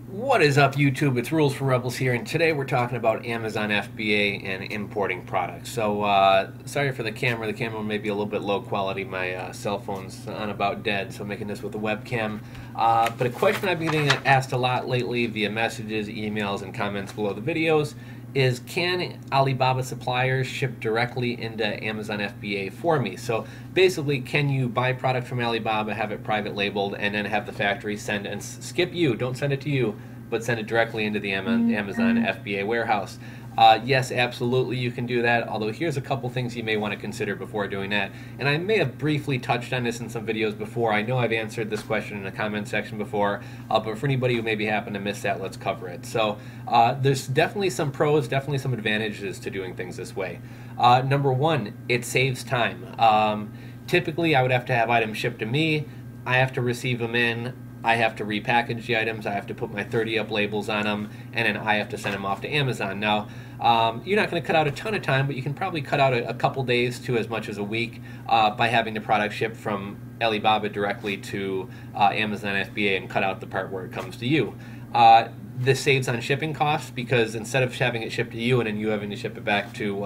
What is up, YouTube? It's Rules for Rebels here, and today we're talking about Amazon FBA and importing products. So, sorry for the camera. The camera may be a little bit low quality. My cell phone's on about dead, so I'm making this with a webcam. But a question I've been getting asked a lot lately via messages, emails, and comments below the videos is, can Alibaba suppliers ship directly into Amazon FBA for me? So basically, can you buy product from Alibaba, have it private labeled, and then have the factory send and skip you, don't send it to you, but send it directly into the Amazon FBA warehouse? Yes, absolutely, you can do that, although here's a couple things you may want to consider before doing that. And I may have briefly touched on this in some videos before. I know I've answered this question in the comment section before, but for anybody who maybe happened to miss that, let's cover it. So there's definitely some pros, definitely some advantages to doing things this way. Number one, it saves time. Typically, I would have to have items shipped to me. I have to receive them in. I have to repackage the items, I have to put my 30-up labels on them, and then I have to send them off to Amazon. Now, you're not going to cut out a ton of time, but you can probably cut out a couple days to as much as a week by having the product shipped from Alibaba directly to Amazon FBA and cut out the part where it comes to you. This saves on shipping costs because instead of having it shipped to you and then you having to ship it back to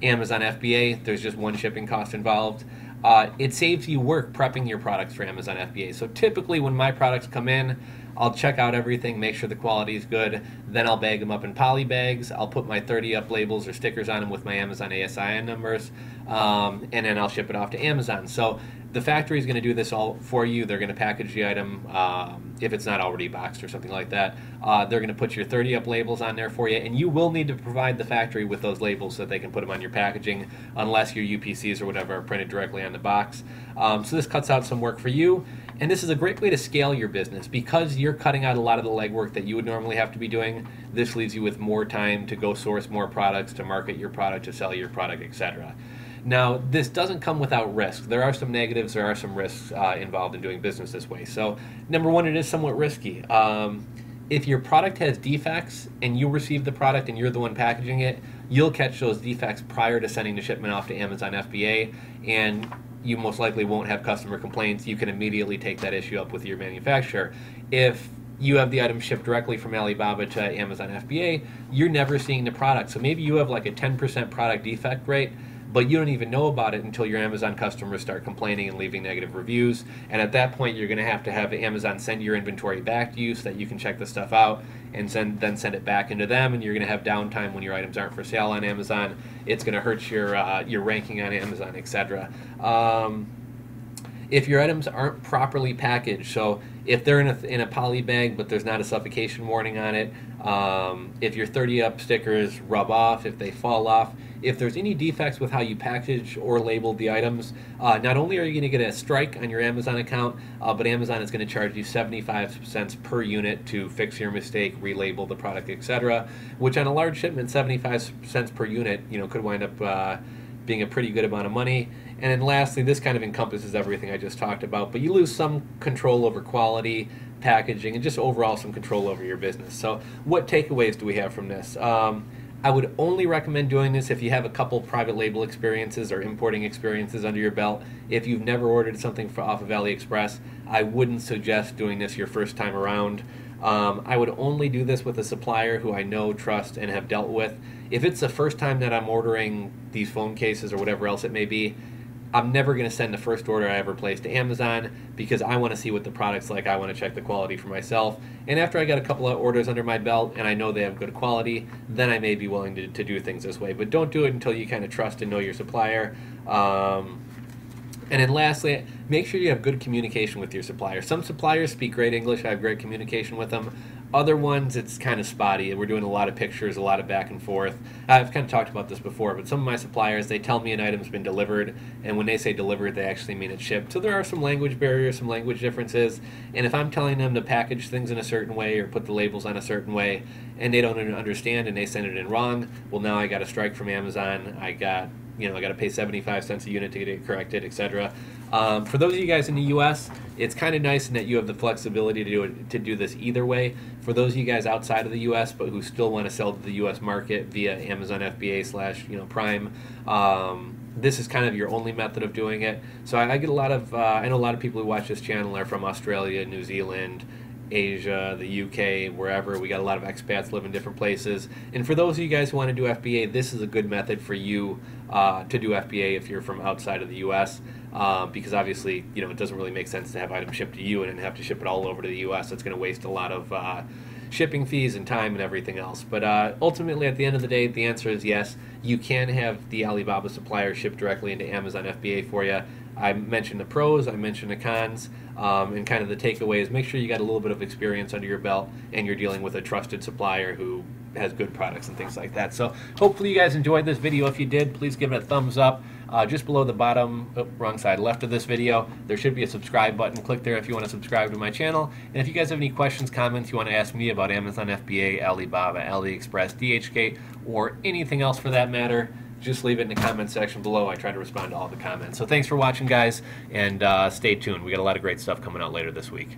Amazon FBA, there's just one shipping cost involved. It saves you work prepping your products for Amazon FBA. So typically when my products come in, I'll check out everything, make sure the quality is good, then I'll bag them up in poly bags. I'll put my 30-up labels or stickers on them with my Amazon ASIN numbers, and then I'll ship it off to Amazon. So the factory is going to do this all for you. They're going to package the item if it's not already boxed or something like that. They're going to put your 30-up labels on there for you, and you will need to provide the factory with those labels so that they can put them on your packaging, unless your UPCs or whatever are printed directly on the box. So this cuts out some work for you, and this is a great way to scale your business because you're cutting out a lot of the legwork that you would normally have to be doing. This leaves you with more time to go source more products, to market your product, to sell your product, etc. Now, this doesn't come without risk. There are some negatives, there are some risks involved in doing business this way. So, number one, it is somewhat risky. If your product has defects and you receive the product and you're the one packaging it, you'll catch those defects prior to sending the shipment off to Amazon FBA, and you most likely won't have customer complaints. You can immediately take that issue up with your manufacturer. If you have the item shipped directly from Alibaba to Amazon FBA, you're never seeing the product. So maybe you have like a 10% product defect rate, but you don't even know about it until your Amazon customers start complaining and leaving negative reviews. And at that point, you're going to have Amazon send your inventory back to you so that you can check the stuff out and then send it back into them. And you're going to have downtime when your items aren't for sale on Amazon. It's going to hurt your ranking on Amazon, etc. If your items aren't properly packaged, so if they're in a poly bag but there's not a suffocation warning on it, if your 30-up stickers rub off, if they fall off, if there's any defects with how you package or label the items, not only are you going to get a strike on your Amazon account, but Amazon is going to charge you 75 cents per unit to fix your mistake, relabel the product, etc., which on a large shipment, 75 cents per unit, could wind up being a pretty good amount of money. And then lastly, this kind of encompasses everything I just talked about, but you lose some control over quality, packaging, and just overall some control over your business. So what takeaways do we have from this? I would only recommend doing this if you have a couple private label experiences or importing experiences under your belt. If you've never ordered something off of AliExpress, I wouldn't suggest doing this your first time around. I would only do this with a supplier who I know, trust, and have dealt with. If it's the first time that I'm ordering these phone cases or whatever else it may be, I'm never going to send the first order I ever place to Amazon because I want to see what the product's like. I want to check the quality for myself. And after I got a couple of orders under my belt and I know they have good quality, then I may be willing to do things this way. But don't do it until you kind of trust and know your supplier. And then lastly, make sure you have good communication with your supplier. Some suppliers speak great English. I have great communication with them. Other ones, it's kind of spotty. We're doing a lot of pictures, a lot of back and forth. I've kind of talked about this before, but some of my suppliers, they tell me an item's been delivered, and when they say delivered, they actually mean it's shipped. So there are some language barriers, some language differences, and if I'm telling them to package things in a certain way or put the labels on a certain way, and they don't understand and they send it in wrong, well, now I got a strike from Amazon. I got to pay 75 cents a unit to get it corrected, etc. For those of you guys in the U.S., it's kind of nice in that you have the flexibility to do this either way. For those of you guys outside of the U.S. but who still want to sell to the U.S. market via Amazon FBA / Prime, this is kind of your only method of doing it. So I get a lot of I know a lot of people who watch this channel are from Australia, New Zealand, Asia, the UK, wherever. We got a lot of expats live in different places. And for those of you guys who want to do FBA, this is a good method for you to do FBA if you're from outside of the U.S. Because obviously, it doesn't really make sense to have items shipped to you and then have to ship it all over to the U.S. It's going to waste a lot of shipping fees and time and everything else. But ultimately, at the end of the day, the answer is yes. You can have the Alibaba supplier ship directly into Amazon FBA for you. I mentioned the pros, I mentioned the cons, and kind of the takeaways. Make sure you got a little bit of experience under your belt and you're dealing with a trusted supplier who has good products and things like that. So hopefully you guys enjoyed this video. If you did, please give it a thumbs up. Just below the bottom, wrong side, left of this video, there should be a subscribe button. Click there if you want to subscribe to my channel. And if you guys have any questions, comments you want to ask me about Amazon FBA, Alibaba, AliExpress, DHK, or anything else for that matter, just leave it in the comment section below. I try to respond to all the comments. So thanks for watching, guys, and stay tuned. We got a lot of great stuff coming out later this week.